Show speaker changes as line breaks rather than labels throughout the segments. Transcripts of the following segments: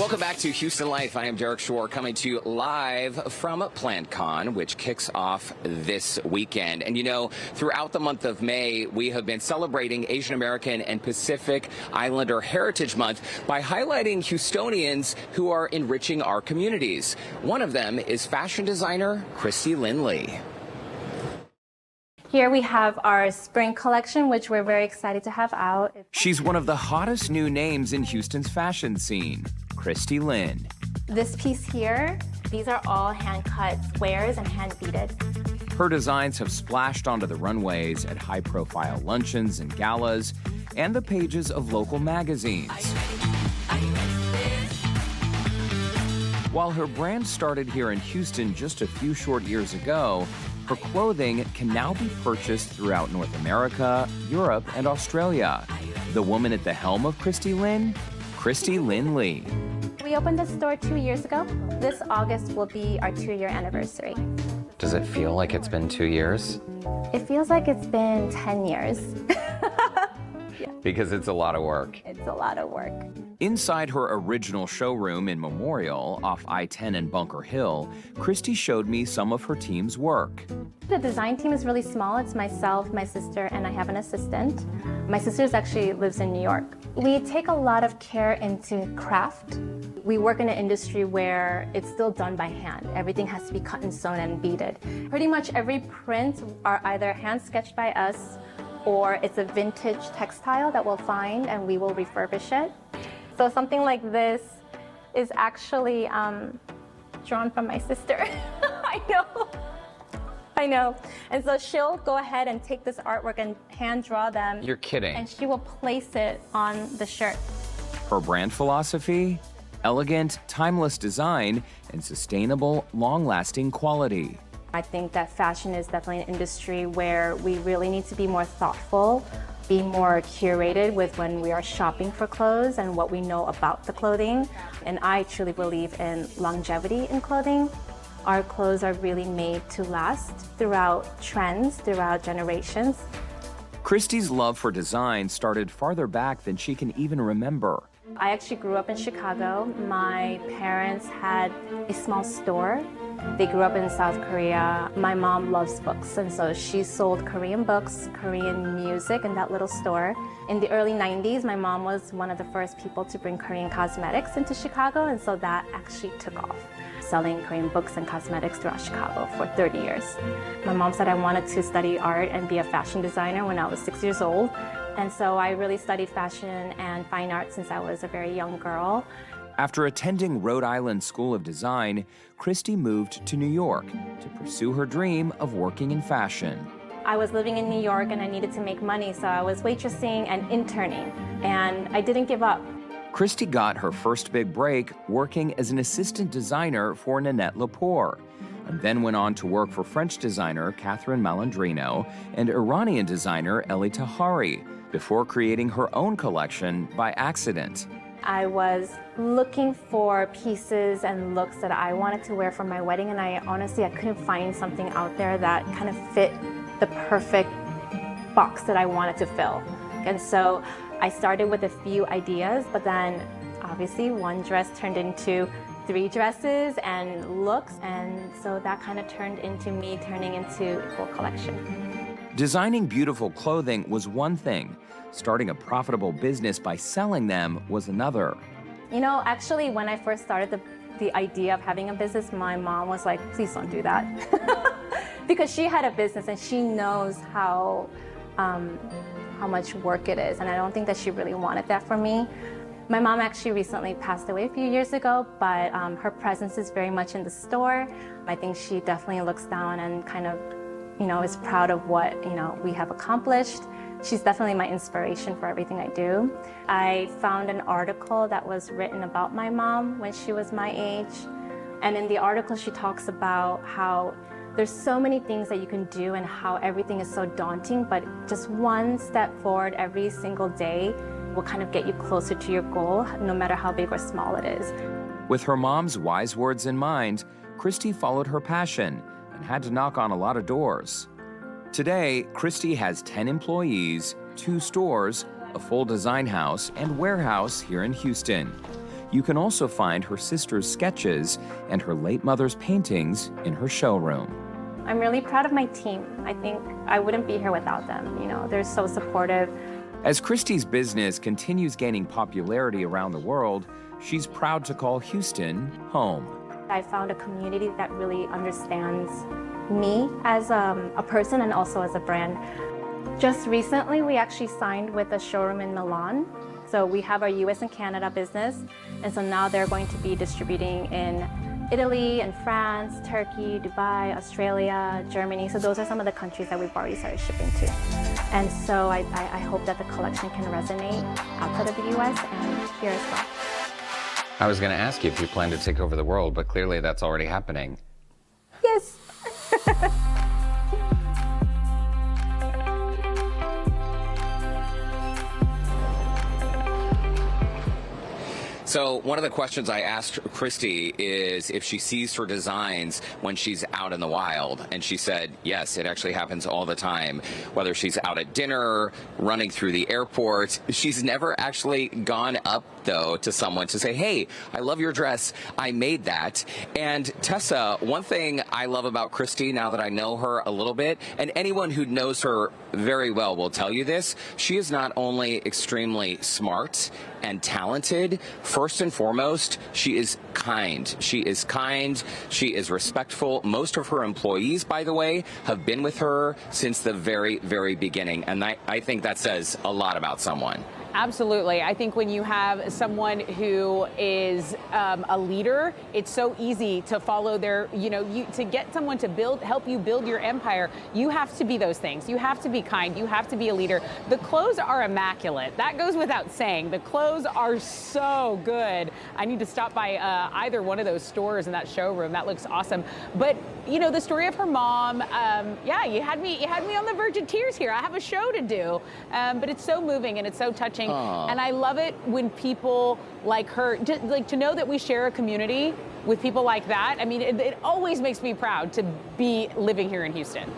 Welcome back to Houston Life. I am Derek Shore coming to you live from PlantCon, which kicks off this weekend. And you know, throughout the month of May, we have been celebrating Asian American and Pacific Islander Heritage Month by highlighting Houstonians who are enriching our communities. One of them is fashion designer Christy Lynn Lee.
Here we have our spring collection, which we're very excited to have out.
She's one of the hottest new names in Houston's fashion scene, Christy Lynn.
This piece here, these are all hand-cut squares and hand-beaded.
Her designs have splashed onto the runways at high-profile luncheons and galas and the pages of local magazines. While her brand started here in Houston just a few short years ago, her clothing can now be purchased throughout North America, Europe, and Australia. The woman at the helm of Christy Lynn? Christy Lynn Lee.
We opened the store 2 years ago. This August will be our 2-year anniversary.
Does it feel like it's been 2 years?
It feels like it's been 10 years.
Because it's a lot of work.
It's a lot of work.
Inside her original showroom in Memorial, off I-10 and Bunker Hill, Christy showed me some of her team's work.
The design team is really small. It's myself, my sister, and I have an assistant. My sister actually lives in New York. We take a lot of care into craft. We work in an industry where it's still done by hand. Everything has to be cut and sewn and beaded. Pretty much every print are either hand sketched by us or it's a vintage textile that we'll find and we will refurbish it. So something like this is actually drawn from my sister. I know. And so she'll go ahead and take this artwork and hand draw them.
You're kidding.
And she will place it on the shirt.
Her brand philosophy? Elegant, timeless design and sustainable, long-lasting quality.
I think that fashion is definitely an industry where we really need to be more thoughtful, be more curated with when we are shopping for clothes and what we know about the clothing. And I truly believe in longevity in clothing. Our clothes are really made to last throughout trends, throughout generations.
Christy's love for design started farther back than she can even remember.
I actually grew up in Chicago. My parents had a small store. They grew up in South Korea. My mom loves books, and so she sold Korean books, Korean music in that little store. In the early 90s, my mom was one of the first people to bring Korean cosmetics into Chicago, and so that actually took off, selling Korean books and cosmetics throughout Chicago for 30 years. My mom said I wanted to study art and be a fashion designer when I was 6 years old, and so I really studied fashion and fine art since I was a very young girl.
After attending Rhode Island School of Design, Christy moved to New York to pursue her dream of working in fashion.
I was living in New York and I needed to make money, so I was waitressing and interning, and I didn't give up.
Christy got her first big break working as an assistant designer for Nanette Lepore, and then went on to work for French designer Catherine Malandrino and Iranian designer Elie Tahari before creating her own collection by accident.
I was looking for pieces and looks that I wanted to wear for my wedding, and I couldn't find something out there that kind of fit the perfect box that I wanted to fill. And so I started with a few ideas, but then obviously one dress turned into 3 dresses and looks, and so that kind of turned into me turning into a whole collection.
Designing beautiful clothing was one thing. Starting a profitable business by selling them was another.
You know, actually, when I first started the idea of having a business, my mom was like, please don't do that. Because she had a business and she knows how much work it is. And I don't think that she really wanted that for me. My mom actually recently passed away a few years ago, but her presence is very much in the store. I think she definitely looks down and kind of, is proud of what, we have accomplished. She's definitely my inspiration for everything I do. I found an article that was written about my mom when she was my age. And in the article, she talks about how there's so many things that you can do and how everything is so daunting, but just one step forward every single day will kind of get you closer to your goal, no matter how big or small it is.
With her mom's wise words in mind, Christy followed her passion and had to knock on a lot of doors. Today, Christy has 10 employees, 2 stores, a full design house, and warehouse here in Houston. You can also find her sister's sketches and her late mother's paintings in her showroom.
I'm really proud of my team. I think I wouldn't be here without them. You know, they're so supportive.
As Christy's business continues gaining popularity around the world, she's proud to call Houston home.
I found a community that really understands me as a person and also as a brand. Just recently, we actually signed with a showroom in Milan. So we have our US and Canada business, and so now they're going to be distributing in Italy and France, Turkey, Dubai, Australia, Germany. So those are some of the countries that we've already started shipping to. And so I hope that the collection can resonate outside of the US and here as well.
I was going to ask you if you plan to take over the world, but clearly that's already happening.
Yes.
So one of the questions I asked Christy is if she sees her designs when she's out in the wild. And she said, yes, it actually happens all the time. Whether she's out at dinner, running through the airport. She's never actually gone up, though, to someone to say, hey, I love your dress. I made that. And Tessa, one thing I love about Christy now that I know her a little bit, and anyone who knows her very well will tell you this, she is not only extremely smart and talented, first and foremost, she is kind. She is kind. She is respectful. Most of her employees, by the way, have been with her since the very, very beginning. And I think that says a lot about someone.
Absolutely. I think when you have someone who is a leader, it's so easy to follow their, to get someone to help you build your empire, you have to be those things. You have to be kind. You have to be a leader. The clothes are immaculate. That goes without saying. The clothes are so good. I need to stop by either one of those stores in that showroom. That looks awesome. But, the story of her mom, you had me on the verge of tears here. I have a show to do, but it's so moving and it's so touching.
Aww.
And I love it when people like her, to know that we share a community with people like that. I mean, it always makes me proud to be living here in Houston.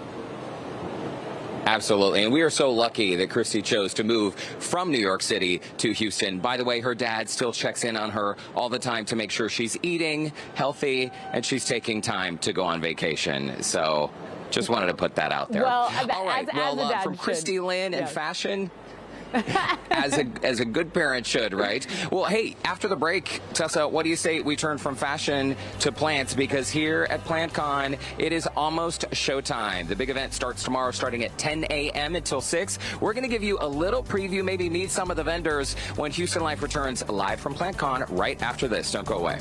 Absolutely. And we are so lucky that Christy chose to move from New York City to Houston. By the way, her dad still checks in on her all the time to make sure she's eating healthy and she's taking time to go on vacation. So just wanted to put that out there.
Well,
all right.
as
from Christy Lynn and
yes.
fashion. as a good parent should, right? Well, hey, after the break, Tessa, what do you say we turn from fashion to plants? Because here at PlantCon, it is almost showtime. The big event starts tomorrow, starting at 10 a.m. until 6. We're going to give you a little preview, maybe meet some of the vendors when Houston Life returns live from PlantCon right after this. Don't go away.